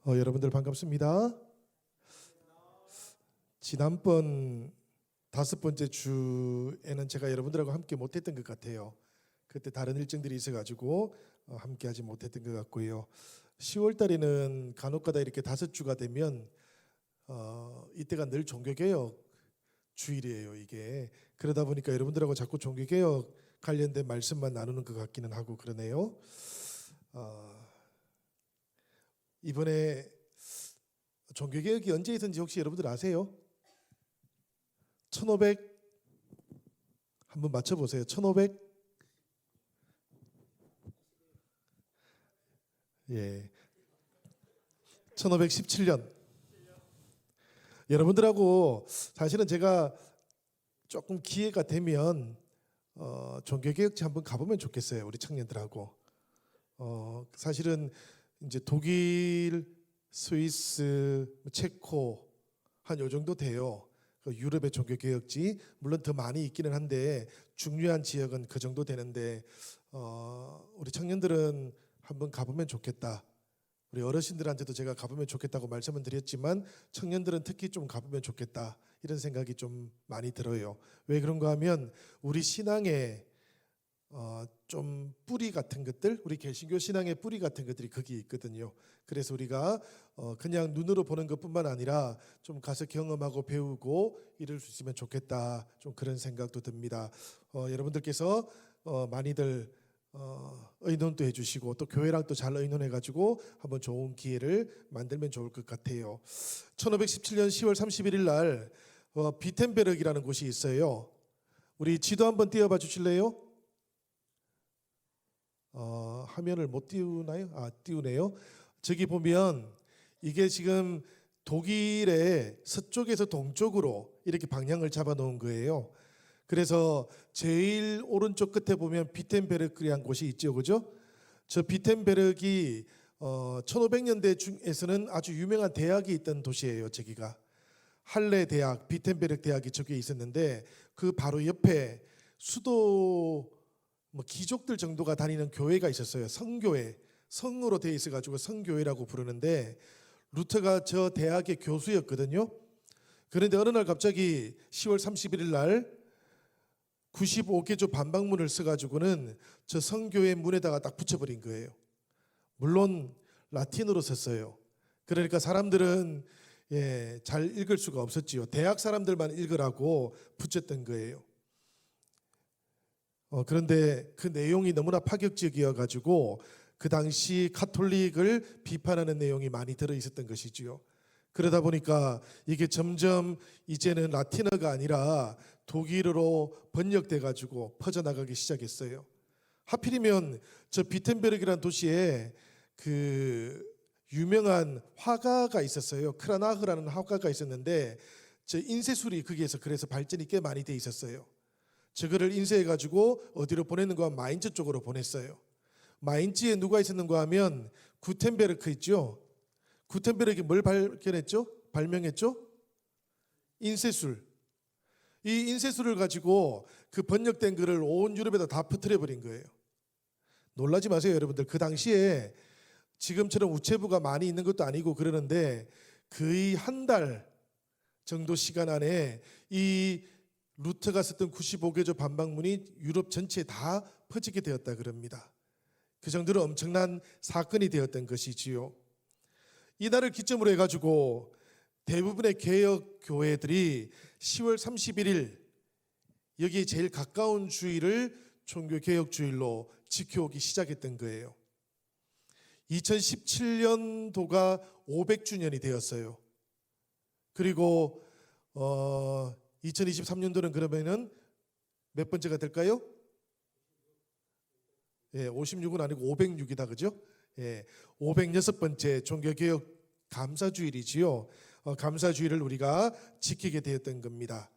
여러분들 반갑습니다. 지난번 5번째 주에는 제가 여러분들하고 함께 못했던 것 같아요. 그때 다른 일정들이 있어가지고 함께하지 못했던 것 같고요. 10월 달에는 간혹가다 이렇게 5주가 되면 이때가 늘 종교개혁 주일이에요. 이게 그러다 보니까 여러분들하고 자꾸 종교개혁 관련된 말씀만 나누는 것 같기는 하고 그러네요. 이번에 종교개혁이 언제 있었는지 혹시 여러분들 아세요? 1500 한번 맞춰보세요. 1500 예, 1517년. 여러분들하고 사실은 제가 조금 기회가 되면 종교개혁지 한번 가보면 좋겠어요. 우리 청년들하고. 사실은 이제 독일, 스위스, 체코 한 요 정도 돼요. 유럽의 종교개혁지 물론 더 많이 있기는 한데 중요한 지역은 그 정도 되는데 우리 청년들은 한번 가보면 좋겠다. 우리 어르신들한테도 제가 가보면 좋겠다고 말씀을 드렸지만 청년들은 특히 좀 가보면 좋겠다 이런 생각이 좀 많이 들어요. 왜 그런가 하면 우리 신앙에 좀 뿌리 같은 것들, 우리 개신교 신앙의 뿌리 같은 것들이 거기 있거든요. 그래서 우리가 그냥 눈으로 보는 것뿐만 아니라 좀 가서 경험하고 배우고 이럴 수 있으면 좋겠다. 좀 그런 생각도 듭니다. 여러분들께서 많이들 의논도 해주시고 또 교회랑 또 잘 의논해가지고 한번 좋은 기회를 만들면 좋을 것 같아요. 1517년 10월 31일 날 비텐베르크라는 곳이 있어요. 우리 지도 한번 띄워봐 주실래요? 화면을 못 띄우나요? 띄우네요. 저기 보면 이게 지금 독일의 서쪽에서 동쪽으로 이렇게 방향을 잡아 놓은 거예요. 그래서 제일 오른쪽 끝에 보면 비텐베르크라는 곳이 있죠. 그죠? 저 비텐베르크가 1500년대 중에서는 아주 유명한 대학이 있던 도시예요. 저기가 할레 대학, 비텐베르크 대학이 저기에 있었는데 그 바로 옆에 수도 귀족들 정도가 다니는 교회가 있었어요. 성교회, 성으로 되어 있어가지고 성교회라고 부르는데 루터가 저 대학의 교수였거든요. 그런데 어느 날 갑자기 10월 31일 날 95개조 반박문을 써가지고는 저 성교회 문에다가 딱 붙여버린 거예요. 물론 라틴어로 썼어요. 그러니까 사람들은 잘 읽을 수가 없었지요. 대학 사람들만 읽으라고 붙였던 거예요. 그런데 그 내용이 너무나 파격적이어가지고 그 당시 카톨릭을 비판하는 내용이 많이 들어있었던 것이지요. 그러다 보니까 이게 점점 이제는 라틴어가 아니라 독일어로 번역돼가지고 퍼져나가기 시작했어요. 하필이면 저 비텐베르크라는 도시에 그 유명한 화가가 있었어요. 크라나흐라는 화가가 있었는데 저 인쇄술이 거기에서 그래서 발전이 꽤 많이 돼 있었어요. 저거를 인쇄해가지고 어디로 보냈는가 하면 마인츠 쪽으로 보냈어요. 마인츠에 누가 있었는가 하면 구텐베르크 있죠. 구텐베르크가 뭘 발명했죠? 인쇄술. 이 인쇄술을 가지고 그 번역된 글을 온 유럽에다 다 퍼뜨려버린 거예요. 놀라지 마세요 여러분들. 그 당시에 지금처럼 우체부가 많이 있는 것도 아니고 그러는데 거의 한 달 정도 시간 안에 이 루터가 썼던 95개조 반박문이 유럽 전체에 다 퍼지게 되었다 그럽니다. 그 정도로 엄청난 사건이 되었던 것이지요. 이날을 기점으로 해가지고 대부분의 개혁 교회들이 10월 31일 여기에 제일 가까운 주일을 종교개혁 주일로 지켜오기 시작했던 거예요. 2017년도가 500주년이 되었어요. 그리고 2023년도는 그러면은 몇 번째가 될까요? 56은 아니고 506이다 그죠? 506번째 종교개혁 감사주일이지요. 감사주일을 우리가 지키게 되었던 겁니다.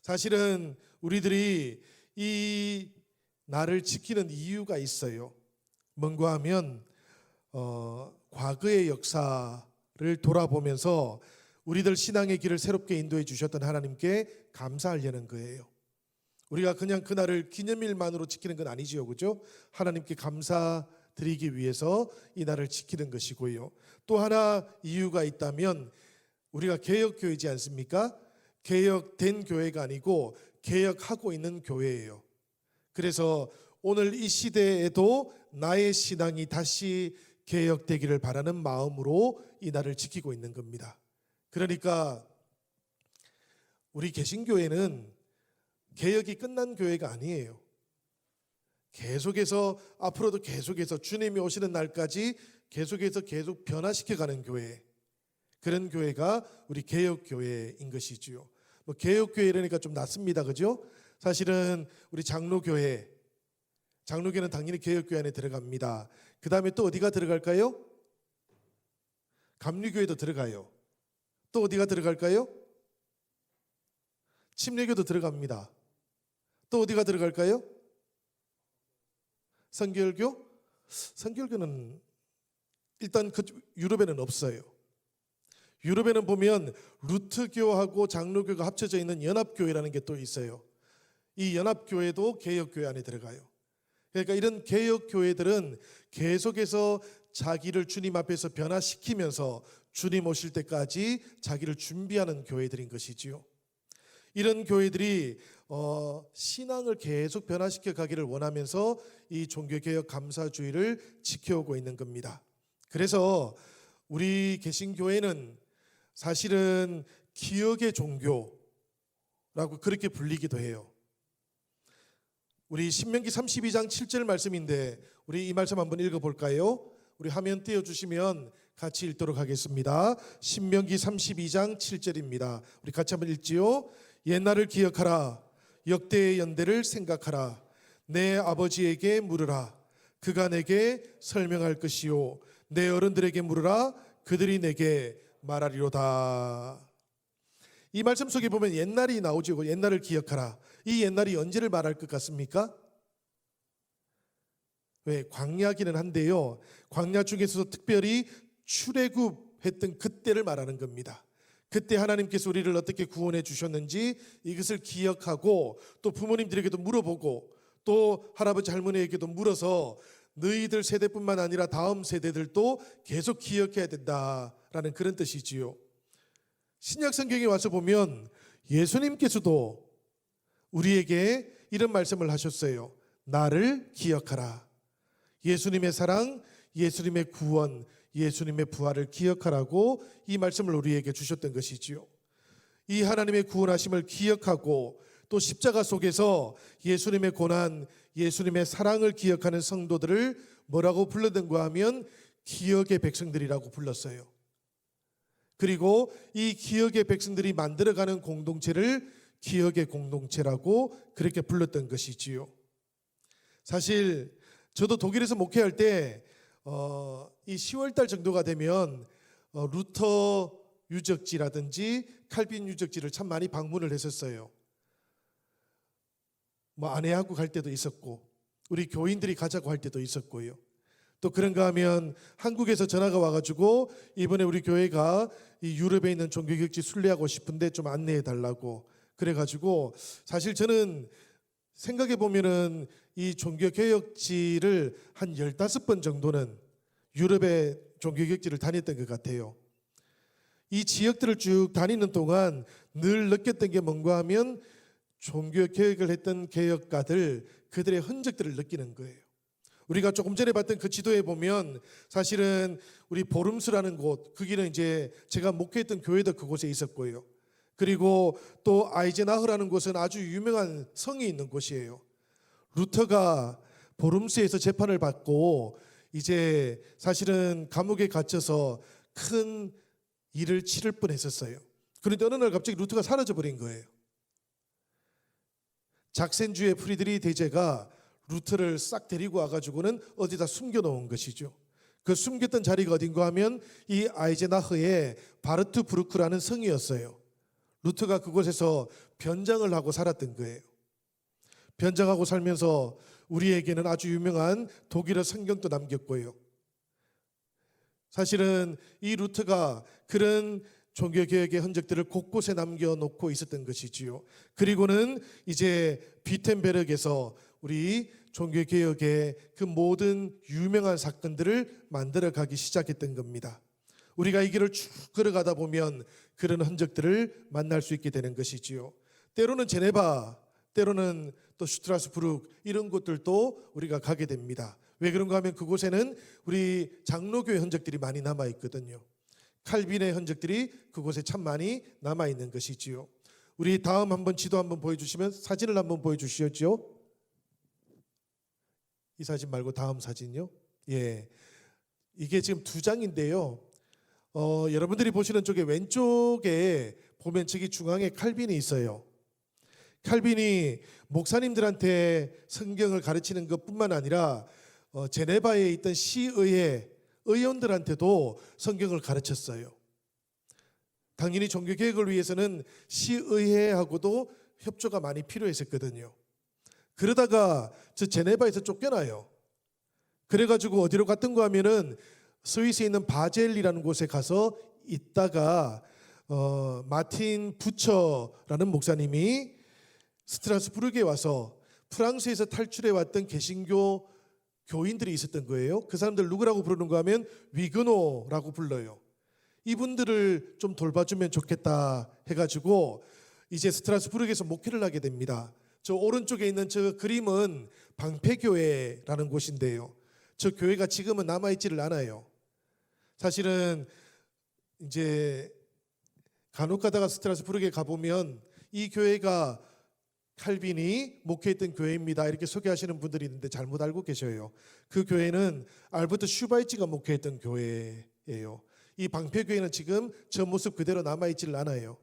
사실은 우리들이 이 날을 지키는 이유가 있어요. 뭔가 하면 과거의 역사를 돌아보면서 우리들 신앙의 길을 새롭게 인도해 주셨던 하나님께 감사하려는 거예요. 우리가 그냥 그날을 기념일만으로 지키는 건 아니지요. 그죠? 하나님께 감사 드리기 위해서 이 날을 지키는 것이고요. 또 하나 이유가 있다면 우리가 개혁교회지 않습니까? 개혁된 교회가 아니고 개혁하고 있는 교회예요. 그래서 오늘 이 시대에도 나의 신앙이 다시 개혁되기를 바라는 마음으로 이 날을 지키고 있는 겁니다. 그러니까 우리 개신교회는 개혁이 끝난 교회가 아니에요. 계속해서 앞으로도 계속해서 주님이 오시는 날까지 계속 변화시켜가는 교회, 그런 교회가 우리 개혁교회인 것이지요. 뭐 개혁교회 이러니까 좀 낫습니다, 그죠? 사실은 우리 장로교회는 당연히 개혁교회 안에 들어갑니다. 그 다음에 또 어디가 들어갈까요? 감리교회도 들어가요. 또 어디가 들어갈까요? 침례교도 들어갑니다. 또 어디가 들어갈까요? 선결교? 선결교는 일단 유럽에는 없어요. 유럽에는 보면 루트교하고 장로교가 합쳐져 있는 연합교회라는 게 또 있어요. 이 연합교회도 개혁교회 안에 들어가요. 그러니까 이런 개혁교회들은 계속해서 자기를 주님 앞에서 변화시키면서 주님 오실 때까지 자기를 준비하는 교회들인 것이지요. 이런 교회들이 신앙을 계속 변화시켜 가기를 원하면서 이 종교개혁 감사주의를 지켜오고 있는 겁니다. 그래서 우리 개신교회는 사실은 기억의 종교라고 그렇게 불리기도 해요. 우리 신명기 32장 7절 말씀인데 우리 이 말씀 한번 읽어볼까요? 우리 화면 띄워주시면 같이 읽도록 하겠습니다. 신명기 32장 7절입니다. 우리 같이 한번 읽지요. 옛날을 기억하라. 역대의 연대를 생각하라. 내 아버지에게 물으라. 그가 내게 설명할 것이요. 내 어른들에게 물으라. 그들이 내게 말하리로다. 이 말씀 속에 보면 옛날이 나오죠. 옛날을 기억하라. 이 옛날이 언제를 말할 것 같습니까? 왜? 광야기는 한데요. 광야 중에서도 특별히 출애굽했던 그때를 말하는 겁니다. 그때 하나님께서 우리를 어떻게 구원해 주셨는지 이것을 기억하고 또 부모님들에게도 물어보고 또 할아버지 할머니에게도 물어서 너희들 세대뿐만 아니라 다음 세대들도 계속 기억해야 된다라는 그런 뜻이지요. 신약 성경에 와서 보면 예수님께서도 우리에게 이런 말씀을 하셨어요. 나를 기억하라. 예수님의 사랑, 예수님의 구원, 예수님의 부활을 기억하라고 이 말씀을 우리에게 주셨던 것이지요. 이 하나님의 구원하심을 기억하고 또 십자가 속에서 예수님의 고난, 예수님의 사랑을 기억하는 성도들을 뭐라고 불렀는가 하면 기억의 백성들이라고 불렀어요. 그리고 이 기억의 백성들이 만들어가는 공동체를 기억의 공동체라고 그렇게 불렀던 것이지요. 사실 저도 독일에서 목회할 때 이 10월달 정도가 되면 루터 유적지라든지 칼빈 유적지를 참 많이 방문을 했었어요. 뭐 아내하고 갈 때도 있었고 우리 교인들이 가자고 할 때도 있었고요. 또 그런가 하면 한국에서 전화가 와가지고 이번에 우리 교회가 이 유럽에 있는 종교개혁지 순례하고 싶은데 좀 안내해 달라고 그래가지고 사실 저는 생각해 보면은 이 종교개혁지를 한 15번 정도는 유럽의 종교개혁지를 다녔던 것 같아요. 이 지역들을 쭉 다니는 동안 늘 느꼈던 게 뭔가 하면 종교개혁을 했던 개혁가들 그들의 흔적들을 느끼는 거예요. 우리가 조금 전에 봤던 그 지도에 보면 사실은 우리 보름스라는 곳, 거기는 이제 제가 목회했던 교회도 그곳에 있었고요. 그리고 또 아이젠하흐라는 곳은 아주 유명한 성이 있는 곳이에요. 루터가 보름스에서 재판을 받고 이제 사실은 감옥에 갇혀서 큰 일을 치를 뻔했었어요. 그런데 어느 날 갑자기 루터가 사라져 버린 거예요. 작센주의 프리드리 대제가 루터를 싹 데리고 와가지고는 어디다 숨겨놓은 것이죠. 그 숨겼던 자리가 어딘가 하면 이 아이젠하흐의 바르트부르크라는 성이었어요. 루터가 그곳에서 변장을 하고 살았던 거예요. 변장하고 살면서 우리에게는 아주 유명한 독일어 성경도 남겼고요. 사실은 이 루터가 그런 종교개혁의 흔적들을 곳곳에 남겨놓고 있었던 것이지요. 그리고는 이제 비텐베르크에서 우리 종교개혁의 그 모든 유명한 사건들을 만들어가기 시작했던 겁니다. 우리가 이 길을 쭉 걸어가다 보면 그런 흔적들을 만날 수 있게 되는 것이지요. 때로는 제네바, 때로는 또 슈트라스부르크 이런 곳들도 우리가 가게 됩니다. 왜 그런가 하면 그곳에는 우리 장로교의 흔적들이 많이 남아 있거든요. 칼빈의 흔적들이 그곳에 참 많이 남아 있는 것이지요. 우리 다음 한번 지도 한번 보여주시면 사진을 한번 보여주시죠. 이 사진 말고 다음 사진요. 예, 이게 지금 두 장인데요. 여러분들이 보시는 쪽에 왼쪽에 보면 저기 중앙에 칼빈이 있어요. 칼빈이 목사님들한테 성경을 가르치는 것뿐만 아니라 제네바에 있던 시의회 의원들한테도 성경을 가르쳤어요. 당연히 종교개혁을 위해서는 시의회하고도 협조가 많이 필요했었거든요. 그러다가 저 제네바에서 쫓겨나요. 그래가지고 어디로 갔던가 하면은 스위스에 있는 바젤이라는 곳에 가서 있다가 마틴 부처라는 목사님이 스트라스부르크에 와서 프랑스에서 탈출해 왔던 개신교 교인들이 있었던 거예요. 그 사람들 누구라고 부르는가 하면 위그노라고 불러요. 이분들을 좀 돌봐주면 좋겠다 해가지고 이제 스트라스부르크에서 목회를 하게 됩니다. 저 오른쪽에 있는 저 그림은 방패교회라는 곳인데요. 저 교회가 지금은 남아있지를 않아요. 사실은 이제 간혹 가다가 스트라스부르크에 가보면 이 교회가 칼빈이 목회했던 교회입니다 이렇게 소개하시는 분들이 있는데 잘못 알고 계셔요. 그 교회는 알버트 슈바이츠가 목회했던 교회예요. 이 방패교회는 지금 저 모습 그대로 남아있지를 않아요.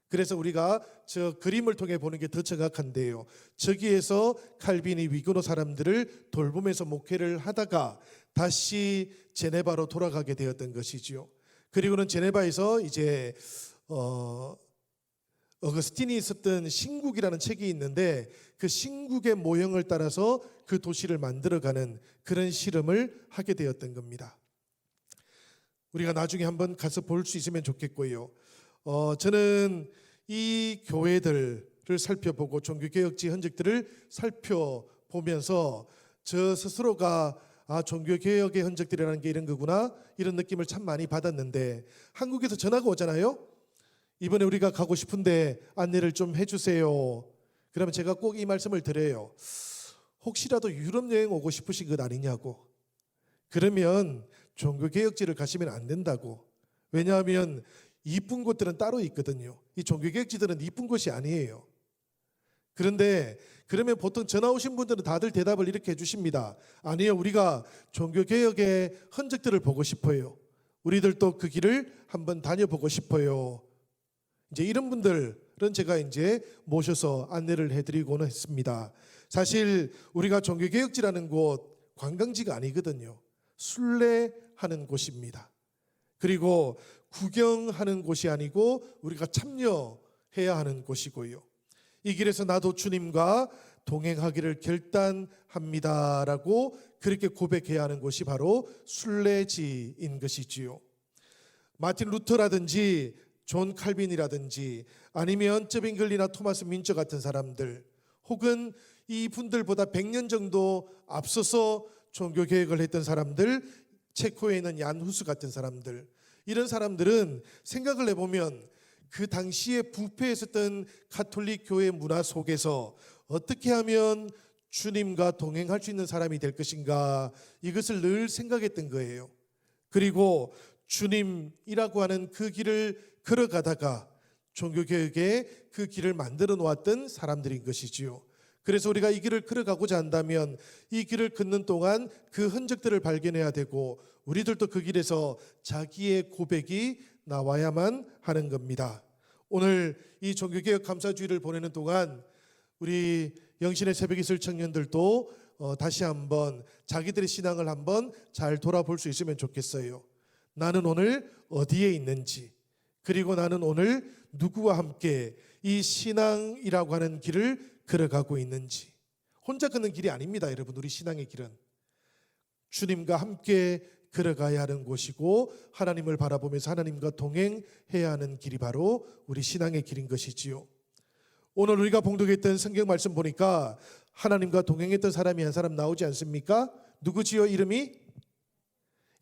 그래서 우리가 저 그림을 통해 보는 게 더 정확한데요. 저기에서 칼빈이 위그노 사람들을 돌보면서 목회를 하다가 다시 제네바로 돌아가게 되었던 것이지요. 그리고는 제네바에서 이제 어거스틴이 썼던 신국이라는 책이 있는데 그 신국의 모형을 따라서 그 도시를 만들어가는 그런 실험을 하게 되었던 겁니다. 우리가 나중에 한번 가서 볼 수 있으면 좋겠고요. 저는 이 교회들을 살펴보고 종교개혁지 흔적들을 살펴보면서 저 스스로가 종교개혁의 흔적들이라는 게 이런 거구나 이런 느낌을 참 많이 받았는데 한국에서 전화가 오잖아요. 이번에 우리가 가고 싶은데 안내를 좀 해주세요. 그러면 제가 꼭 이 말씀을 드려요. 혹시라도 유럽 여행 오고 싶으신 것 아니냐고. 그러면 종교개혁지를 가시면 안 된다고. 왜냐하면 이쁜 곳들은 따로 있거든요. 이 종교개혁지들은 이쁜 곳이 아니에요. 그런데 그러면 보통 전화 오신 분들은 다들 대답을 이렇게 해주십니다. 아니요, 우리가 종교개혁의 흔적들을 보고 싶어요. 우리들도 그 길을 한번 다녀보고 싶어요. 이제 이런 분들은 제가 이제 모셔서 안내를 해드리고는 했습니다. 사실 우리가 종교개혁지라는 곳 관광지가 아니거든요. 순례하는 곳입니다. 그리고 구경하는 곳이 아니고 우리가 참여해야 하는 곳이고요. 이 길에서 나도 주님과 동행하기를 결단합니다라고 그렇게 고백해야 하는 곳이 바로 순례지인 것이지요. 마틴 루터라든지 존 칼빈이라든지 아니면 쩌빙글리나 토마스 민처 같은 사람들 혹은 이분들보다 100년 정도 앞서서 종교개혁을 했던 사람들, 체코에 있는 얀 후스 같은 사람들, 이런 사람들은 생각을 해보면 그 당시에 부패했었던 가톨릭 교회 문화 속에서 어떻게 하면 주님과 동행할 수 있는 사람이 될 것인가 이것을 늘 생각했던 거예요. 그리고 주님이라고 하는 그 길을 걸어가다가 종교개혁의 그 길을 만들어 놓았던 사람들인 것이지요. 그래서 우리가 이 길을 걸어가고자 한다면 이 길을 걷는 동안 그 흔적들을 발견해야 되고 우리들도 그 길에서 자기의 고백이 나와야만 하는 겁니다. 오늘 이 종교개혁 감사주의를 보내는 동안 우리 영신의 새벽 이슬 청년들도 다시 한번 자기들의 신앙을 한번 잘 돌아볼 수 있으면 좋겠어요. 나는 오늘 어디에 있는지, 그리고 나는 오늘 누구와 함께 이 신앙이라고 하는 길을 걸어가고 있는지. 혼자 걷는 길이 아닙니다, 여러분. 우리 신앙의 길은 주님과 함께 걸어가야 하는 곳이고 하나님을 바라보면서 하나님과 동행해야 하는 길이 바로 우리 신앙의 길인 것이지요. 오늘 우리가 봉독했던 성경 말씀 보니까 하나님과 동행했던 사람이 한 사람 나오지 않습니까? 누구지요? 이름이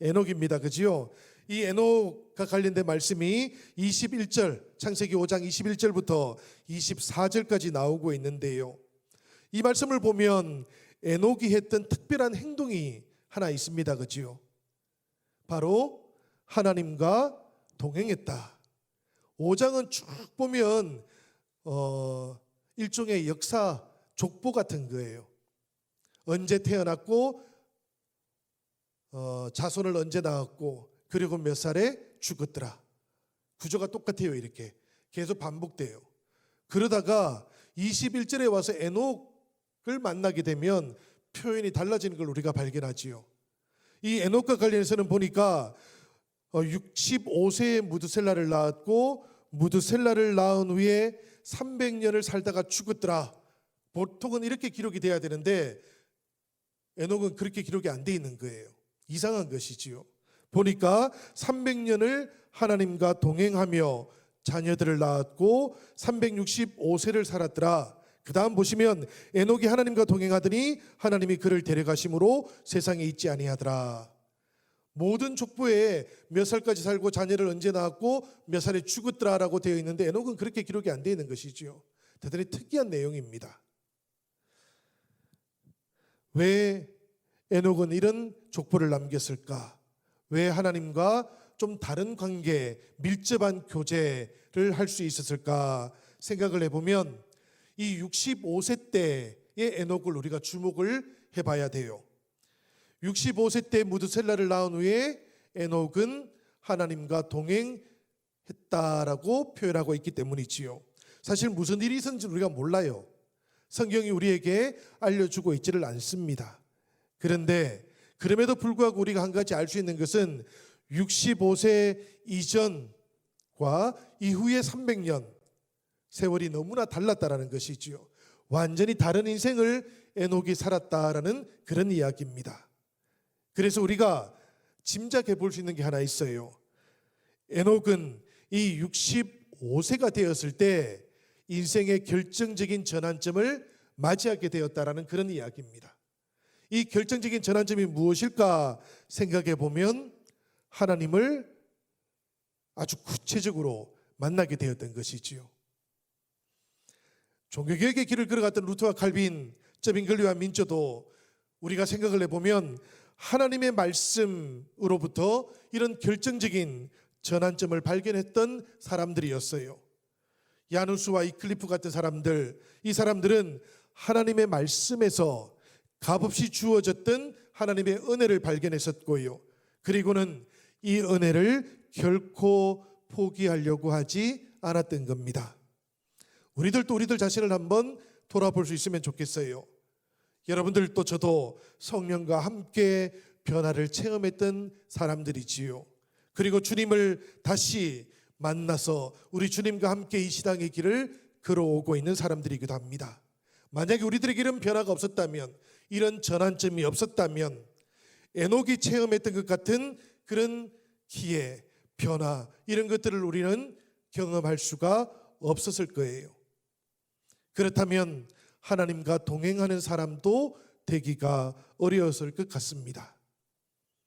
에녹입니다. 그지요? 이 에녹과 관련된 말씀이 21절, 창세기 5장 21절부터 24절까지 나오고 있는데요. 이 말씀을 보면 에녹이 했던 특별한 행동이 하나 있습니다. 그지요? 바로 하나님과 동행했다. 5장은 쭉 보면 일종의 역사 족보 같은 거예요. 언제 태어났고 자손을 언제 낳았고 그리고 몇 살에 죽었더라. 구조가 똑같아요. 이렇게 계속 반복돼요. 그러다가 21절에 와서 에녹을 만나게 되면 표현이 달라지는 걸 우리가 발견하지요. 이 에녹과 관련해서는 보니까 65세에 무드셀라를 낳았고 무드셀라를 낳은 후에 300년을 살다가 죽었더라. 보통은 이렇게 기록이 돼야 되는데 에녹은 그렇게 기록이 안 돼 있는 거예요. 이상한 것이지요. 보니까 300년을 하나님과 동행하며 자녀들을 낳았고 365세를 살았더라. 그 다음 보시면 에녹이 하나님과 동행하더니 하나님이 그를 데려가심으로 세상에 있지 아니하더라. 모든 족보에 몇 살까지 살고 자녀를 언제 낳았고 몇 살에 죽었더라라고 되어 있는데 에녹은 그렇게 기록이 안 되어 있는 것이지요. 대단히 특이한 내용입니다. 왜 에녹은 이런 족보를 남겼을까? 왜 하나님과 좀 다른 관계, 밀접한 교제를 할 수 있었을까 생각을 해보면 이 65세 때의 에녹을 우리가 주목을 해봐야 돼요. 65세 때 무드셀라를 낳은 후에 에녹은 하나님과 동행했다라고 표현하고 있기 때문이지요. 사실 무슨 일이 있었는지 우리가 몰라요. 성경이 우리에게 알려주고 있지를 않습니다. 그런데 그럼에도 불구하고 우리가 한 가지 알 수 있는 것은 65세 이전과 이후의 300년 세월이 너무나 달랐다라는 것이지요. 완전히 다른 인생을 에녹이 살았다라는 그런 이야기입니다. 그래서 우리가 짐작해 볼 수 있는 게 하나 있어요. 에녹은 이 65세가 되었을 때 인생의 결정적인 전환점을 맞이하게 되었다라는 그런 이야기입니다. 이 결정적인 전환점이 무엇일까 생각해 보면 하나님을 아주 구체적으로 만나게 되었던 것이지요. 종교개혁의 길을 걸어갔던 루터와 칼빈, 저빙글리와 민저도 우리가 생각을 해보면 하나님의 말씀으로부터 이런 결정적인 전환점을 발견했던 사람들이었어요. 야누스와 이클리프 같은 사람들, 이 사람들은 하나님의 말씀에서 값없이 주어졌던 하나님의 은혜를 발견했었고요. 그리고는 이 은혜를 결코 포기하려고 하지 않았던 겁니다. 우리들도 우리들 자신을 한번 돌아볼 수 있으면 좋겠어요. 여러분들도 저도 성령과 함께 변화를 체험했던 사람들이지요. 그리고 주님을 다시 만나서 우리 주님과 함께 이 시당의 길을 걸어오고 있는 사람들이기도 합니다. 만약에 우리들에게 이런 변화가 없었다면, 이런 전환점이 없었다면 에녹이 체험했던 것 같은 그런 기회, 변화, 이런 것들을 우리는 경험할 수가 없었을 거예요. 그렇다면 하나님과 동행하는 사람도 되기가 어려웠을 것 같습니다.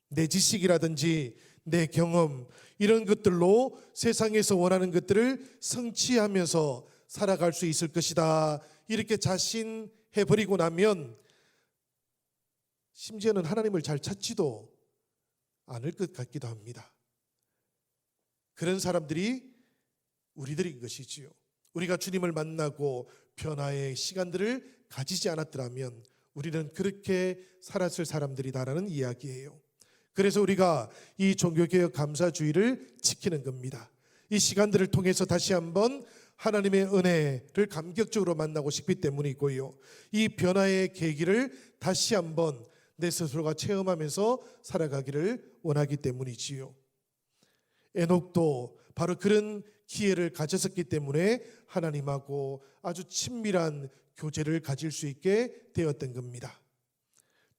내 지식이라든지 내 경험, 이런 것들로 세상에서 원하는 것들을 성취하면서 살아갈 수 있을 것이다, 이렇게 자신해버리고 나면 심지어는 하나님을 잘 찾지도 않을 것 같기도 합니다. 그런 사람들이 우리들인 것이지요. 우리가 주님을 만나고 변화의 시간들을 가지지 않았더라면 우리는 그렇게 살았을 사람들이다라는 이야기예요. 그래서 우리가 이 종교개혁 감사주의를 지키는 겁니다. 이 시간들을 통해서 다시 한번 하나님의 은혜를 감격적으로 만나고 싶기 때문이고요. 이 변화의 계기를 다시 한번 내 스스로가 체험하면서 살아가기를 원하기 때문이지요. 에녹도 바로 그런 기회를 가졌었기 때문에 하나님하고 아주 친밀한 교제를 가질 수 있게 되었던 겁니다.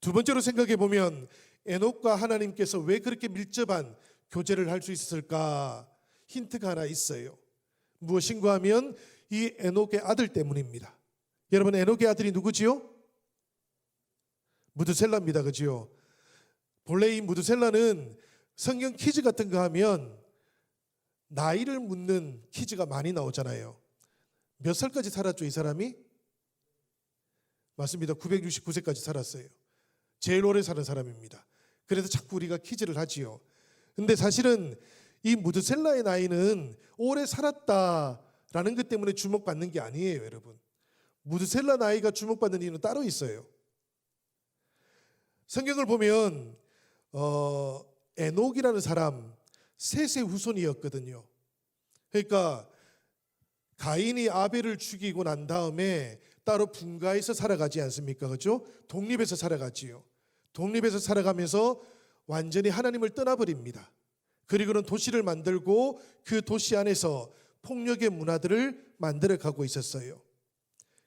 두 번째로 생각해 보면 에녹과 하나님께서 왜 그렇게 밀접한 교제를 할 수 있었을까? 힌트가 하나 있어요. 무엇인가 하면 이 에녹의 아들 때문입니다. 여러분, 에녹의 아들이 누구지요? 무드셀라입니다. 그지요? 본래 이 무드셀라는 성경 퀴즈 같은 거 하면 나이를 묻는 퀴즈가 많이 나오잖아요. 몇 살까지 살았죠, 이 사람이? 맞습니다. 969세까지 살았어요. 제일 오래 사는 사람입니다. 그래서 자꾸 우리가 퀴즈를 하지요. 근데 사실은 이 무드셀라의 나이는 오래 살았다라는 것 때문에 주목받는 게 아니에요, 여러분. 무드셀라 나이가 주목받는 이유는 따로 있어요. 성경을 보면 에녹이라는 사람 셋의 후손이었거든요. 그러니까 가인이 아벨을 죽이고 난 다음에 따로 분가해서 살아가지 않습니까? 그렇죠? 독립해서 살아가지요. 독립해서 살아가면서 완전히 하나님을 떠나버립니다. 그리고는 도시를 만들고 그 도시 안에서 폭력의 문화들을 만들어가고 있었어요.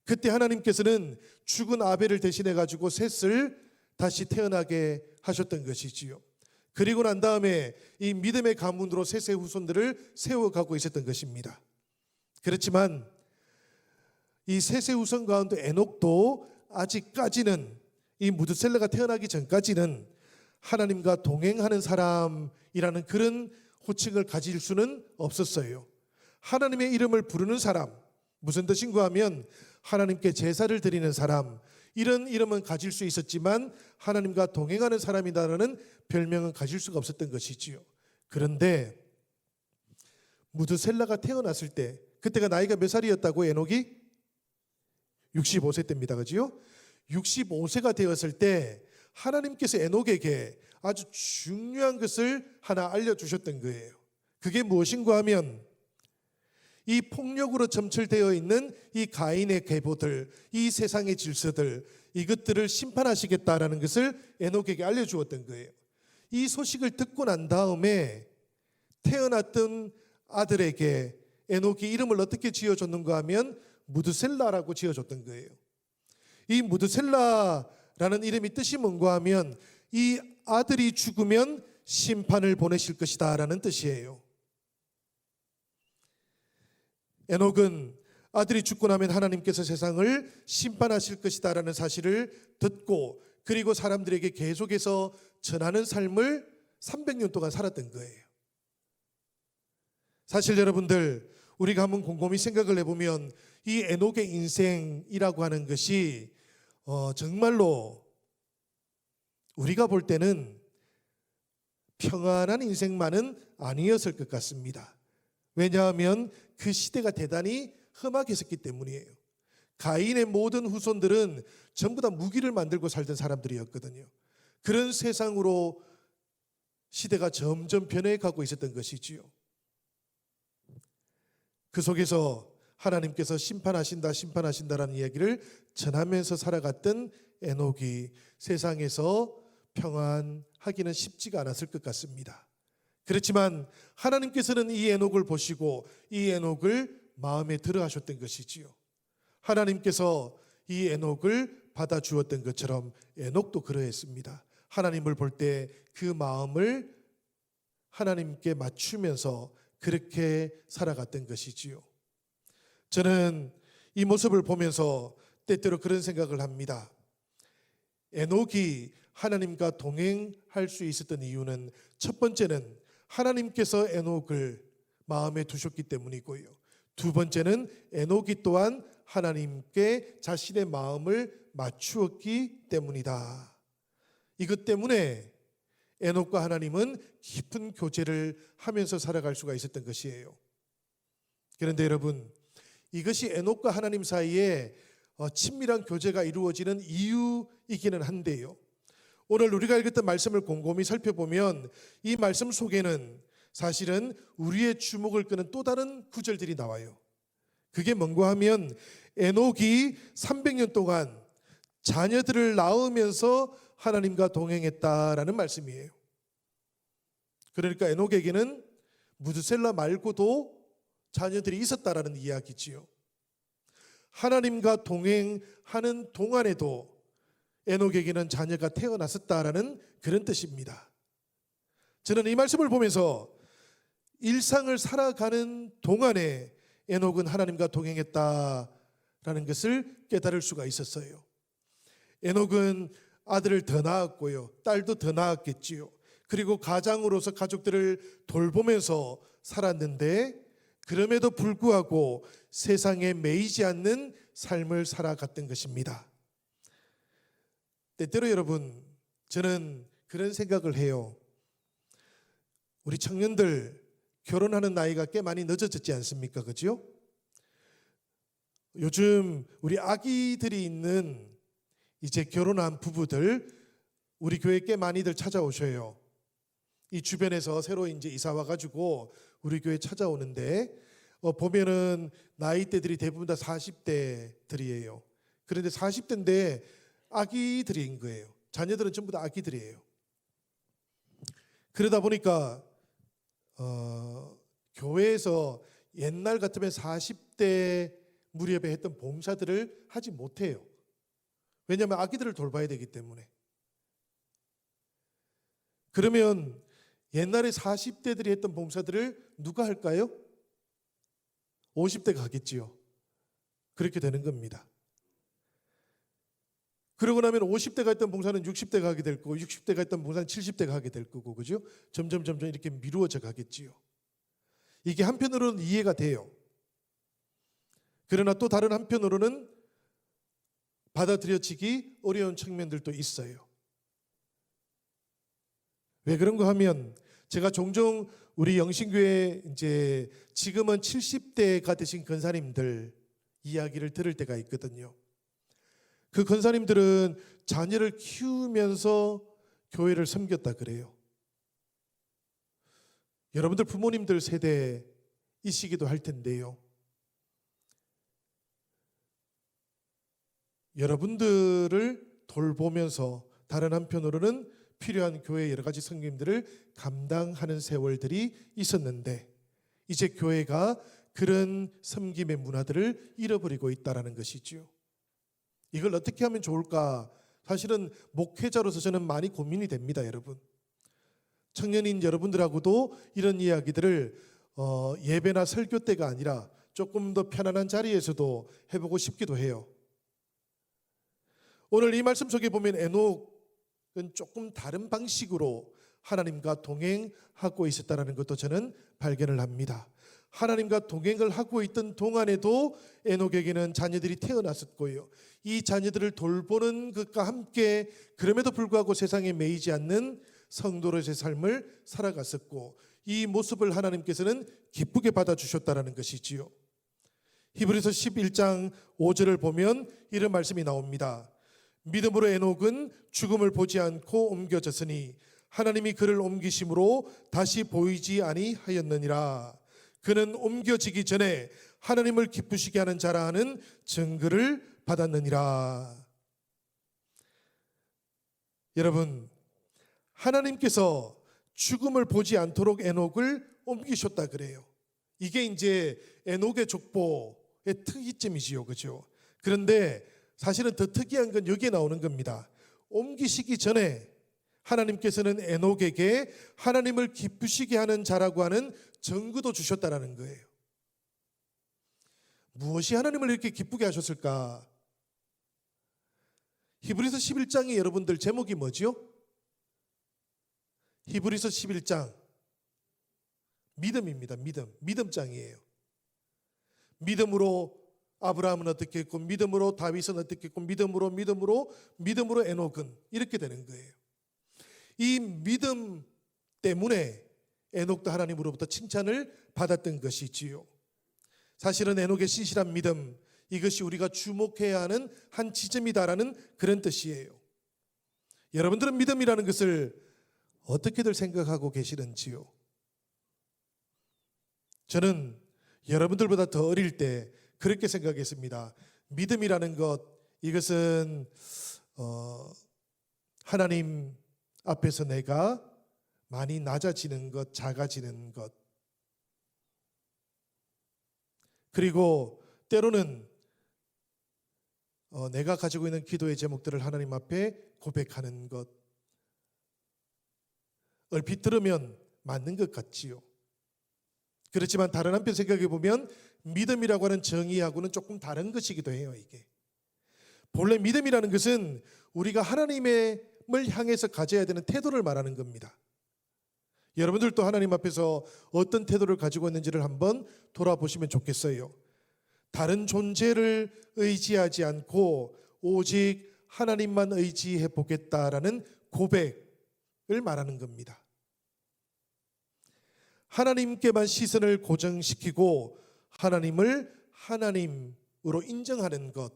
그때 하나님께서는 죽은 아벨을 대신해 가지고 셋을 다시 태어나게 하셨던 것이지요. 그리고 난 다음에 이 믿음의 가문으로 셋의 후손들을 세워가고 있었던 것입니다. 그렇지만 이 셋의 후손 가운데 에녹도 아직까지는 이 무드셀라가 태어나기 전까지는 하나님과 동행하는 사람이라는 그런 호칭을 가질 수는 없었어요. 하나님의 이름을 부르는 사람, 무슨 뜻인가 하면 하나님께 제사를 드리는 사람, 이런 이름은 가질 수 있었지만 하나님과 동행하는 사람이다라는 별명은 가질 수가 없었던 것이지요. 그런데 무드셀라가 태어났을 때, 그때가 나이가 몇 살이었다고? 에녹이 65세 때입니다. 그지요? 65세가 되었을 때 하나님께서 에녹에게 아주 중요한 것을 하나 알려주셨던 거예요. 그게 무엇인가 하면 이 폭력으로 점철되어 있는 이 가인의 계보들, 이 세상의 질서들, 이것들을 심판하시겠다라는 것을 에녹에게 알려주었던 거예요. 이 소식을 듣고 난 다음에 태어났던 아들에게 에녹이 이름을 어떻게 지어줬는가 하면 무드셀라라고 지어줬던 거예요. 이 무드셀라라는 이름이 뜻이 뭔가 하면 이 아들이 죽으면 심판을 보내실 것이다 라는 뜻이에요. 에녹은 아들이 죽고 나면 하나님께서 세상을 심판하실 것이다 라는 사실을 듣고 그리고 사람들에게 계속해서 전하는 삶을 300년 동안 살았던 거예요. 사실 여러분들, 우리가 한번 곰곰이 생각을 해보면 이 에녹의 인생이라고 하는 것이 정말로 우리가 볼 때는 평안한 인생만은 아니었을 것 같습니다. 왜냐하면 그 시대가 대단히 험악했었기 때문이에요. 가인의 모든 후손들은 전부 다 무기를 만들고 살던 사람들이었거든요. 그런 세상으로 시대가 점점 변해가고 있었던 것이지요. 그 속에서 하나님께서 심판하신다라는 이야기를 전하면서 살아갔던 에녹이 세상에서 평안하기는 쉽지가 않았을 것 같습니다. 그렇지만 하나님께서는 이 에녹을 보시고 이 에녹을 마음에 들어 하셨던 것이지요. 하나님께서 이 에녹을 받아주었던 것처럼 에녹도 그러했습니다. 하나님을 볼 때 그 마음을 하나님께 맞추면서 그렇게 살아갔던 것이지요. 저는 이 모습을 보면서 때때로 그런 생각을 합니다. 에녹이 하나님과 동행할 수 있었던 이유는 첫 번째는 하나님께서 에녹을 마음에 두셨기 때문이고요. 두 번째는 에녹이 또한 하나님께 자신의 마음을 맞추었기 때문이다. 이것 때문에 에녹과 하나님은 깊은 교제를 하면서 살아갈 수가 있었던 것이에요. 그런데 여러분, 이것이 에녹과 하나님 사이에 친밀한 교제가 이루어지는 이유이기는 한데요. 오늘 우리가 읽었던 말씀을 곰곰이 살펴보면 이 말씀 속에는 사실은 우리의 주목을 끄는 또 다른 구절들이 나와요. 그게 뭔가 하면 에녹이 300년 동안 자녀들을 낳으면서 하나님과 동행했다라는 말씀이에요. 그러니까 에녹에게는 무드셀라 말고도 자녀들이 있었다라는 이야기지요. 하나님과 동행하는 동안에도 에녹에게는 자녀가 태어났었다라는 그런 뜻입니다. 저는 이 말씀을 보면서 일상을 살아가는 동안에 에녹은 하나님과 동행했다라는 것을 깨달을 수가 있었어요. 에녹은 아들을 더 낳았고요, 딸도 더 낳았겠지요. 그리고 가장으로서 가족들을 돌보면서 살았는데, 그럼에도 불구하고 세상에 매이지 않는 삶을 살아갔던 것입니다. 때때로 여러분, 저는 그런 생각을 해요. 우리 청년들 결혼하는 나이가 꽤 많이 늦어졌지 않습니까? 그죠? 요즘 우리 아기들이 있는 이제 결혼한 부부들 우리 교회 꽤 많이들 찾아오셔요. 이 주변에서 새로 이제 이사 와가지고 우리 교회 찾아오는데 보면은 나이대들이 대부분 다 40대들이에요. 그런데 40대인데 아기들인 거예요. 자녀들은 전부 다 아기들이에요. 그러다 보니까 교회에서 옛날 같으면 40대 무렵에 했던 봉사들을 하지 못해요. 왜냐하면 아기들을 돌봐야 되기 때문에. 그러면 옛날에 40대들이 했던 봉사들을 누가 할까요? 50대가 하겠지요. 그렇게 되는 겁니다. 그러고 나면 50대가 했던 봉사는 60대가 하게 될 거고, 60대가 했던 봉사는 70대가 하게 될 거고, 그죠? 점점 이렇게 미루어져 가겠지요. 이게 한편으로는 이해가 돼요. 그러나 또 다른 한편으로는 받아들여지기 어려운 측면들도 있어요. 왜 그런가 하면 제가 종종 우리 영신교회 이제 지금은 70대가 되신 권사님들 이야기를 들을 때가 있거든요. 그 권사님들은 자녀를 키우면서 교회를 섬겼다 그래요. 여러분들 부모님들 세대이시기도 할 텐데요. 여러분들을 돌보면서 다른 한편으로는 필요한 교회의 여러 가지 섬김들을 감당하는 세월들이 있었는데, 이제 교회가 그런 섬김의 문화들을 잃어버리고 있다는 것이지요. 이걸 어떻게 하면 좋을까? 사실은 목회자로서 저는 많이 고민이 됩니다, 여러분. 청년인 여러분들하고도 이런 이야기들을 예배나 설교 때가 아니라 조금 더 편안한 자리에서도 해보고 싶기도 해요. 오늘 이 말씀 속에 보면 에녹은 조금 다른 방식으로 하나님과 동행하고 있었다는 것도 저는 발견을 합니다. 하나님과 동행을 하고 있던 동안에도 에녹에게는 자녀들이 태어났었고요, 이 자녀들을 돌보는 것과 함께 그럼에도 불구하고 세상에 매이지 않는 성도로서의 삶을 살아갔었고, 이 모습을 하나님께서는 기쁘게 받아주셨다는 것이지요. 히브리서 11장 5절을 보면 이런 말씀이 나옵니다. 믿음으로 에녹은 죽음을 보지 않고 옮겨졌으니 하나님이 그를 옮기심으로 다시 보이지 아니하였느니라. 그는 옮겨지기 전에 하나님을 기쁘시게 하는 자라 하는 증거를 받았느니라. 여러분, 하나님께서 죽음을 보지 않도록 에녹을 옮기셨다 그래요. 이게 이제 에녹의 족보의 특이점이지요, 그죠? 그런데 사실은 더 특이한 건 여기에 나오는 겁니다. 옮기시기 전에 하나님께서는 에녹에게 하나님을 기쁘시게 하는 자라고 하는 증거도 주셨다는 거예요. 무엇이 하나님을 이렇게 기쁘게 하셨을까? 히브리서 11장의 여러분들 제목이 뭐지요? 히브리서 11장 믿음입니다. 믿음장이에요. 믿음으로 아브라함은 어떻게 했고, 믿음으로 다윗은 어떻게 했고, 믿음으로 에녹은 이렇게 되는 거예요. 이 믿음 때문에 에녹도 하나님으로부터 칭찬을 받았던 것이지요. 사실은 에녹의 신실한 믿음, 이것이 우리가 주목해야 하는 한 지점이다라는 그런 뜻이에요. 여러분들은 믿음이라는 것을 어떻게들 생각하고 계시는지요? 저는 여러분들보다 더 어릴 때 그렇게 생각했습니다. 믿음이라는 것, 이것은 하나님 앞에서 내가 많이 낮아지는 것, 작아지는 것, 그리고 때로는 내가 가지고 있는 기도의 제목들을 하나님 앞에 고백하는 것, 얼핏 들으면 맞는 것 같지요. 그렇지만 다른 한편 생각해 보면 믿음이라고 하는 정의하고는 조금 다른 것이기도 해요. 이게 본래 믿음이라는 것은 우리가 하나님을 향해서 가져야 되는 태도를 말하는 겁니다. 여러분들도 하나님 앞에서 어떤 태도를 가지고 있는지를 한번 돌아보시면 좋겠어요. 다른 존재를 의지하지 않고 오직 하나님만 의지해 보겠다라는 고백을 말하는 겁니다. 하나님께만 시선을 고정시키고 하나님을 하나님으로 인정하는 것,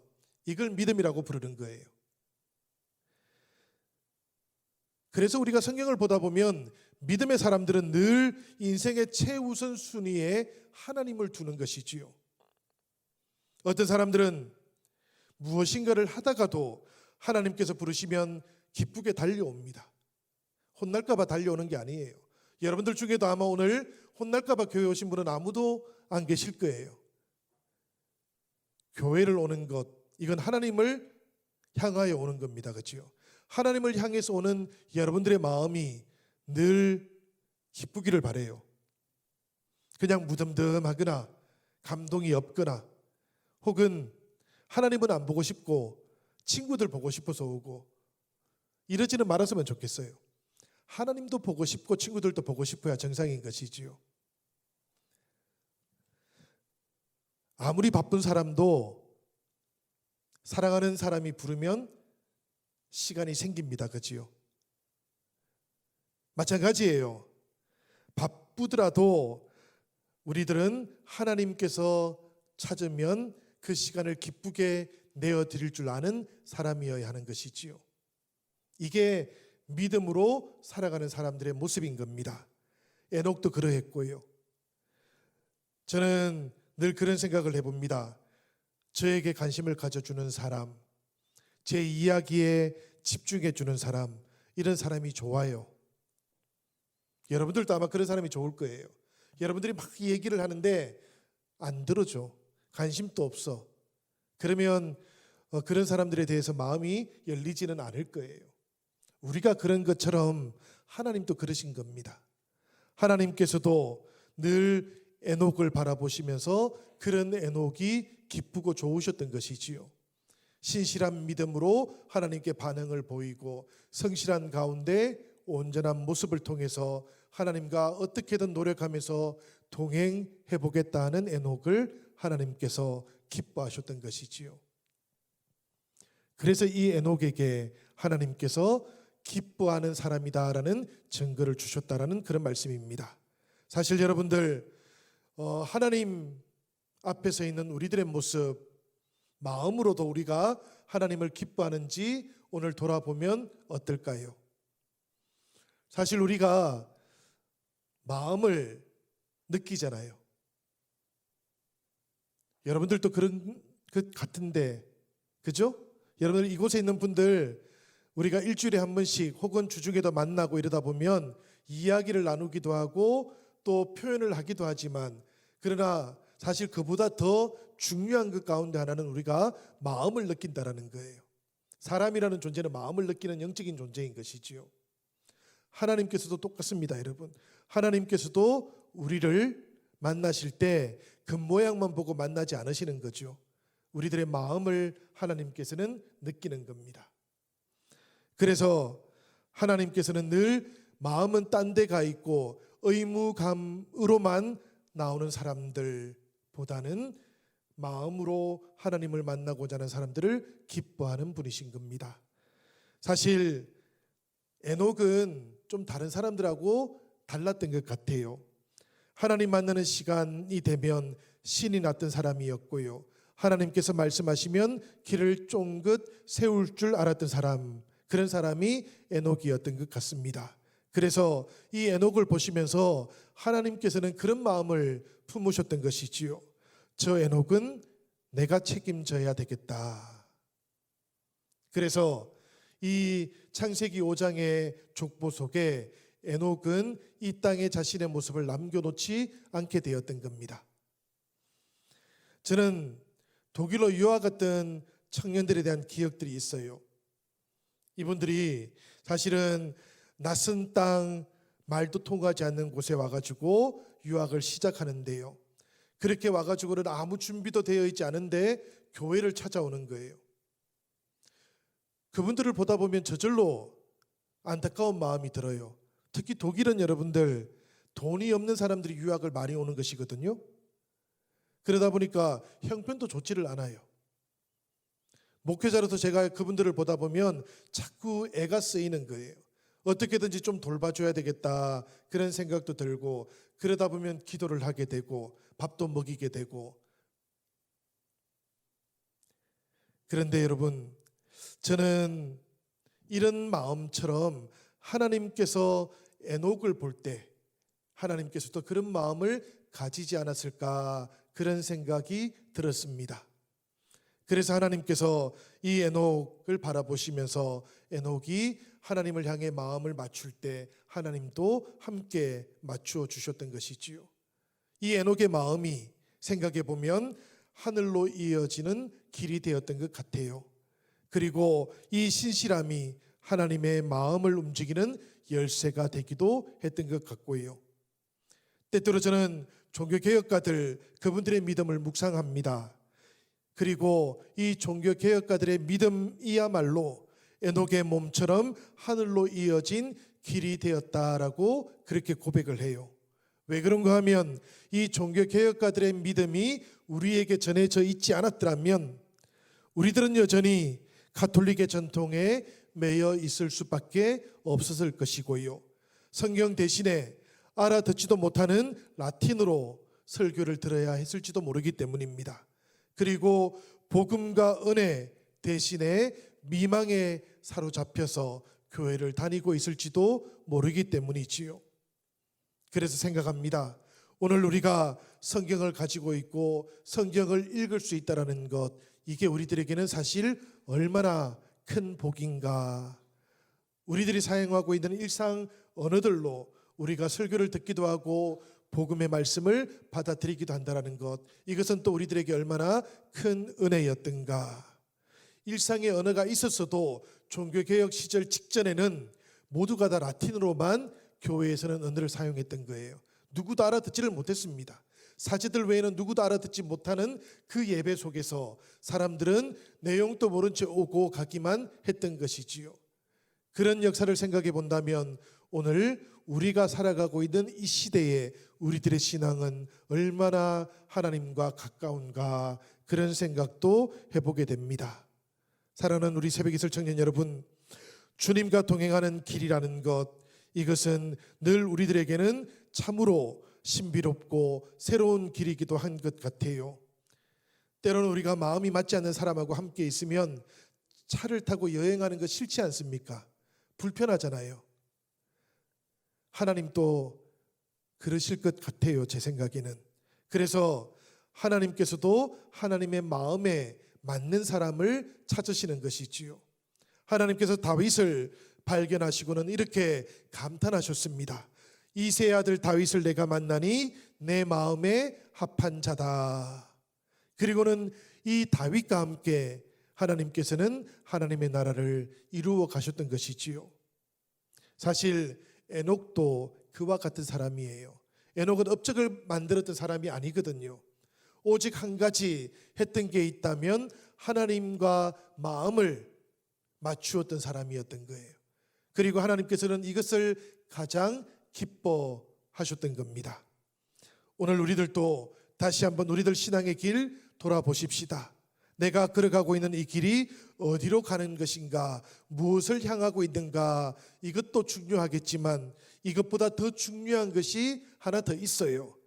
이걸 믿음이라고 부르는 거예요. 그래서 우리가 성경을 보다 보면 믿음의 사람들은 늘 인생의 최우선 순위에 하나님을 두는 것이지요. 어떤 사람들은 무엇인가를 하다가도 하나님께서 부르시면 기쁘게 달려옵니다. 혼날까 봐 달려오는 게 아니에요. 여러분들 중에도 아마 오늘 혼날까 봐 교회 오신 분은 아무도 안 계실 거예요. 교회를 오는 것, 이건 하나님을 향하여 오는 겁니다. 그렇죠? 하나님을 향해서 오는 여러분들의 마음이 늘 기쁘기를 바라요. 그냥 무덤덤하거나 감동이 없거나 혹은 하나님은 안 보고 싶고 친구들 보고 싶어서 오고 이러지는 말았으면 좋겠어요. 하나님도 보고 싶고 친구들도 보고 싶어야 정상인 것이지요. 아무리 바쁜 사람도 사랑하는 사람이 부르면 시간이 생깁니다. 그렇지요? 마찬가지예요. 바쁘더라도 우리들은 하나님께서 찾으면 그 시간을 기쁘게 내어드릴 줄 아는 사람이어야 하는 것이지요. 이게 믿음으로 살아가는 사람들의 모습인 겁니다. 에녹도 그러했고요. 저는 늘 그런 생각을 해봅니다. 저에게 관심을 가져주는 사람, 제 이야기에 집중해주는 사람, 이런 사람이 좋아요. 여러분들도 아마 그런 사람이 좋을 거예요. 여러분들이 막 얘기를 하는데 안 들어줘. 관심도 없어. 그러면 그런 사람들에 대해서 마음이 열리지는 않을 거예요. 우리가 그런 것처럼 하나님도 그러신 겁니다. 하나님께서도 늘 에녹을 바라보시면서 그런 에녹이 기쁘고 좋으셨던 것이지요. 신실한 믿음으로 하나님께 반응을 보이고 성실한 가운데 온전한 모습을 통해서 하나님과 어떻게든 노력하면서 동행해 보겠다 하는 에녹을 하나님께서 기뻐하셨던 것이지요. 그래서 이 에녹에게 하나님께서 기뻐하는 사람이다라는 증거를 주셨다라는 그런 말씀입니다. 사실 여러분들 하나님 앞에 서 있는 우리들의 모습, 마음으로도 우리가 하나님을 기뻐하는지 오늘 돌아보면 어떨까요? 사실 우리가 마음을 느끼잖아요. 여러분들도 그런 것 같은데, 그죠? 여러분들 이곳에 있는 분들 우리가 일주일에 한 번씩 혹은 주중에도 만나고 이러다 보면 이야기를 나누기도 하고 또 표현을 하기도 하지만, 그러나 사실 그보다 더 중요한 것 가운데 하나는 우리가 마음을 느낀다라는 거예요. 사람이라는 존재는 마음을 느끼는 영적인 존재인 것이지요. 하나님께서도 똑같습니다, 여러분. 하나님께서도 우리를 만나실 때 겉모양만 보고 만나지 않으시는 거죠. 우리들의 마음을 하나님께서는 느끼는 겁니다. 그래서 하나님께서는 늘 마음은 딴 데 가 있고 의무감으로만 나오는 사람들보다는 마음으로 하나님을 만나고자 하는 사람들을 기뻐하는 분이신 겁니다. 사실 에녹은 좀 다른 사람들하고 달랐던 것 같아요. 하나님 만나는 시간이 되면 신이 났던 사람이었고요. 하나님께서 말씀하시면 길을 쫑긋 세울 줄 알았던 사람, 그런 사람이 에녹이었던 것 같습니다. 그래서 이 에녹을 보시면서 하나님께서는 그런 마음을 품으셨던 것이지요. 저 에녹은 내가 책임져야 되겠다. 그래서 이 창세기 5장의 족보 속에 에녹은 이 땅에 자신의 모습을 남겨놓지 않게 되었던 겁니다. 저는 독일로 유학 갔던 청년들에 대한 기억들이 있어요. 이분들이 사실은 낯선 땅, 말도 통하지 않는 곳에 와가지고 유학을 시작하는데요. 그렇게 와가지고는 아무 준비도 되어 있지 않은데 교회를 찾아오는 거예요. 그분들을 보다 보면 저절로 안타까운 마음이 들어요. 특히 독일은 여러분들 돈이 없는 사람들이 유학을 많이 오는 것이거든요. 그러다 보니까 형편도 좋지를 않아요. 목회자로서 제가 그분들을 보다 보면 자꾸 애가 쓰이는 거예요. 어떻게든지 좀 돌봐줘야 되겠다 그런 생각도 들고, 그러다 보면 기도를 하게 되고 밥도 먹이게 되고. 그런데 여러분, 저는 이런 마음처럼 하나님께서 에녹을 볼 때 하나님께서도 그런 마음을 가지지 않았을까, 그런 생각이 들었습니다. 그래서 하나님께서 이 에녹을 바라보시면서 에녹이 하나님을 향해 마음을 맞출 때 하나님도 함께 맞추어 주셨던 것이지요. 이 에녹의 마음이 생각해 보면 하늘로 이어지는 길이 되었던 것 같아요. 그리고 이 신실함이 하나님의 마음을 움직이는 열쇠가 되기도 했던 것 같고요. 때때로 저는 종교개혁가들, 그분들의 믿음을 묵상합니다. 그리고 이 종교개혁가들의 믿음이야말로 에녹의 몸처럼 하늘로 이어진 길이 되었다라고 그렇게 고백을 해요. 왜 그런가 하면 이 종교개혁가들의 믿음이 우리에게 전해져 있지 않았더라면 우리들은 여전히 가톨릭의 전통에 매여 있을 수밖에 없었을 것이고요. 성경 대신에 알아듣지도 못하는 라틴어로 설교를 들어야 했을지도 모르기 때문입니다. 그리고 복음과 은혜 대신에 미망에 사로잡혀서 교회를 다니고 있을지도 모르기 때문이지요. 그래서 생각합니다. 오늘 우리가 성경을 가지고 있고 성경을 읽을 수 있다는 것, 이게 우리들에게는 사실 얼마나 큰 복인가. 우리들이 사용하고 있는 일상 언어들로 우리가 설교를 듣기도 하고 복음의 말씀을 받아들이기도 한다는 것, 이것은 또 우리들에게 얼마나 큰 은혜였던가. 일상의 언어가 있었어도 종교개혁 시절 직전에는 모두가 다 라틴어로만 교회에서는 언어를 사용했던 거예요. 누구도 알아듣지를 못했습니다. 사제들 외에는 누구도 알아듣지 못하는 그 예배 속에서 사람들은 내용도 모른 채 오고 가기만 했던 것이지요. 그런 역사를 생각해 본다면 오늘 우리가 살아가고 있는 이 시대에 우리들의 신앙은 얼마나 하나님과 가까운가, 그런 생각도 해보게 됩니다. 사랑하는 우리 새벽이슬 청년 여러분, 주님과 동행하는 길이라는 것, 이것은 늘 우리들에게는 참으로 신비롭고 새로운 길이기도 한 것 같아요. 때로는 우리가 마음이 맞지 않는 사람하고 함께 있으면 차를 타고 여행하는 거 싫지 않습니까? 불편하잖아요. 하나님도 그러실 것 같아요, 제 생각에는. 그래서 하나님께서도 하나님의 마음에 맞는 사람을 찾으시는 것이지요. 하나님께서 다윗을 발견하시고는 이렇게 감탄하셨습니다. 이새의 아들 다윗을 내가 만나니 내 마음에 합한 자다. 그리고는 이 다윗과 함께 하나님께서는 하나님의 나라를 이루어 가셨던 것이지요. 사실 에녹도 그와 같은 사람이에요. 에녹은 업적을 만들었던 사람이 아니거든요. 오직 한 가지 했던 게 있다면 하나님과 마음을 맞추었던 사람이었던 거예요. 그리고 하나님께서는 이것을 가장 기뻐하셨던 겁니다. 오늘 우리들도 다시 한번 우리들 신앙의 길 돌아보십시다. 내가 걸어가고 있는 이 길이 어디로 가는 것인가, 무엇을 향하고 있는가, 이것도 중요하겠지만 이것보다 더 중요한 것이 하나 더 있어요.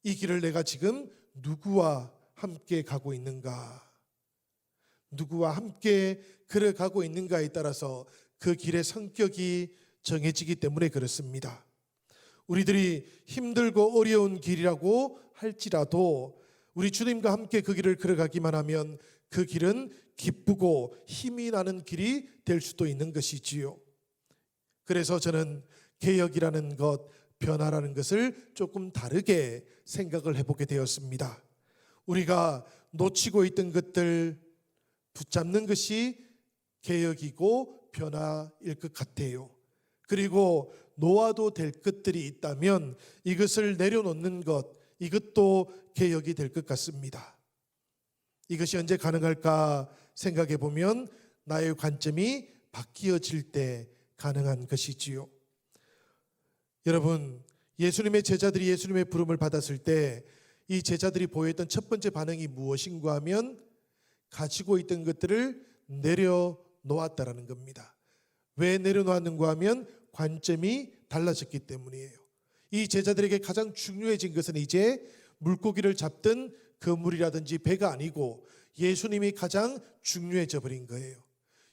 이 길을 내가 지금 누구와 함께 가고 있는가, 누구와 함께 걸어가고 있는가에 따라서 그 길의 성격이 정해지기 때문에 그렇습니다. 우리들이 힘들고 어려운 길이라고 할지라도 우리 주님과 함께 그 길을 걸어가기만 하면 그 길은 기쁘고 힘이 나는 길이 될 수도 있는 것이지요. 그래서 저는 개혁이라는 것, 변화라는 것을 조금 다르게 생각을 해보게 되었습니다. 우리가 놓치고 있던 것들 붙잡는 것이 개혁이고 변화일 것 같아요. 그리고 놓아도 될 것들이 있다면 이것을 내려놓는 것, 이것도 개혁이 될 것 같습니다. 이것이 언제 가능할까 생각해 보면 나의 관점이 바뀌어질 때 가능한 것이지요. 여러분, 예수님의 제자들이 예수님의 부름을 받았을 때 이 제자들이 보였던 첫 번째 반응이 무엇인가 하면 가지고 있던 것들을 내려놓았다라는 겁니다. 왜 내려놓았는가 하면 관점이 달라졌기 때문이에요. 이 제자들에게 가장 중요해진 것은 이제 물고기를 잡던 그물이라든지 배가 아니고 예수님이 가장 중요해져 버린 거예요.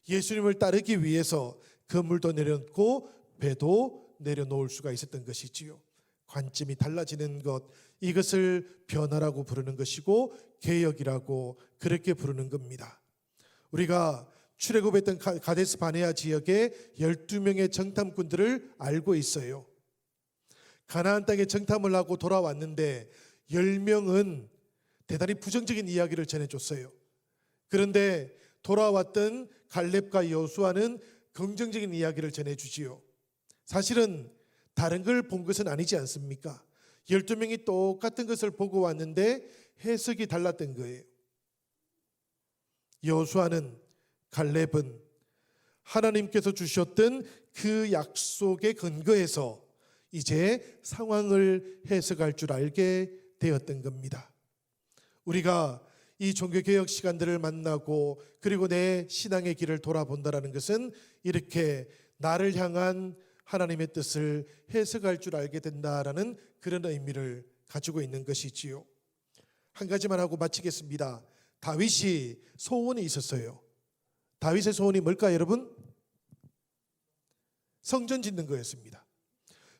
예수님을 따르기 위해서 그물도 내려놓고 배도 내려놓을 수가 있었던 것이지요. 관점이 달라지는 것, 이것을 변화라고 부르는 것이고 개혁이라고 그렇게 부르는 겁니다. 우리가 출애굽했던 가데스 바네아 지역에 12명의 정탐꾼들을 알고 있어요. 가나안 땅에 정탐을 하고 돌아왔는데 10명은 대단히 부정적인 이야기를 전해줬어요. 그런데 돌아왔던 갈렙과 여호수아는 긍정적인 이야기를 전해주지요. 사실은 다른 걸 본 것은 아니지 않습니까? 12명이 똑같은 것을 보고 왔는데 해석이 달랐던 거예요. 여호수아는, 갈렙은 하나님께서 주셨던 그 약속에 근거해서 이제 상황을 해석할 줄 알게 되었던 겁니다. 우리가 이 종교개혁 시간들을 만나고 그리고 내 신앙의 길을 돌아본다는 것은 이렇게 나를 향한 하나님의 뜻을 해석할 줄 알게 된다라는 그런 의미를 가지고 있는 것이지요. 한 가지만 하고 마치겠습니다. 다윗이 소원이 있었어요. 다윗의 소원이 뭘까요, 여러분? 성전 짓는 거였습니다.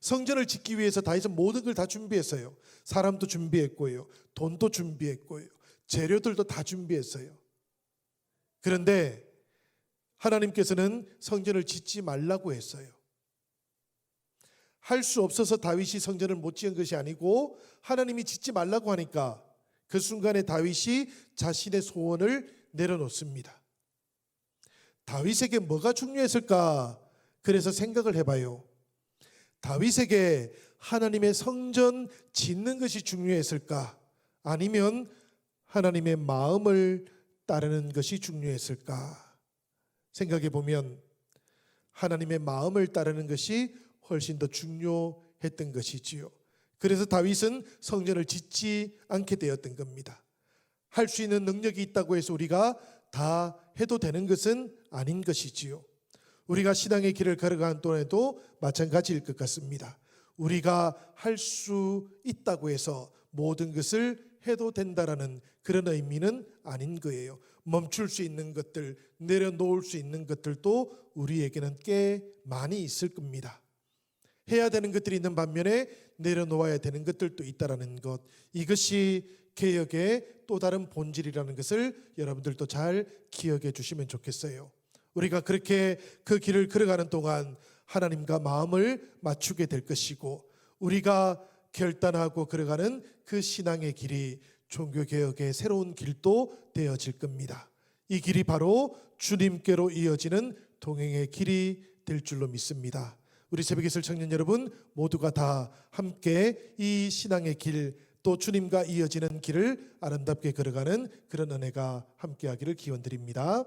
성전을 짓기 위해서 다윗은 모든 걸 다 준비했어요. 사람도 준비했고요, 돈도 준비했고요, 재료들도 다 준비했어요. 그런데 하나님께서는 성전을 짓지 말라고 했어요. 할 수 없어서 다윗이 성전을 못 지은 것이 아니고 하나님이 짓지 말라고 하니까 그 순간에 다윗이 자신의 소원을 내려놓습니다. 다윗에게 뭐가 중요했을까? 그래서 생각을 해봐요. 다윗에게 하나님의 성전 짓는 것이 중요했을까? 아니면 하나님의 마음을 따르는 것이 중요했을까? 생각해 보면 하나님의 마음을 따르는 것이 훨씬 더 중요했던 것이지요. 그래서 다윗은 성전을 짓지 않게 되었던 겁니다. 할 수 있는 능력이 있다고 해서 우리가 다 해도 되는 것은 아닌 것이지요. 우리가 신앙의 길을 걸어가는 동안에도 마찬가지일 것 같습니다. 우리가 할 수 있다고 해서 모든 것을 해도 된다라는 그런 의미는 아닌 거예요. 멈출 수 있는 것들, 내려놓을 수 있는 것들도 우리에게는 꽤 많이 있을 겁니다. 해야 되는 것들이 있는 반면에 내려놓아야 되는 것들도 있다라는 것, 이것이 개혁의 또 다른 본질이라는 것을 여러분들도 잘 기억해 주시면 좋겠어요. 우리가 그렇게 그 길을 걸어가는 동안 하나님과 마음을 맞추게 될 것이고, 우리가 결단하고 걸어가는 그 신앙의 길이 종교개혁의 새로운 길도 되어질 겁니다. 이 길이 바로 주님께로 이어지는 동행의 길이 될 줄로 믿습니다. 우리 새벽 예술 청년 여러분 모두가 다 함께 이 신앙의 길, 또 주님과 이어지는 길을 아름답게 걸어가는 그런 은혜가 함께하기를 기원드립니다.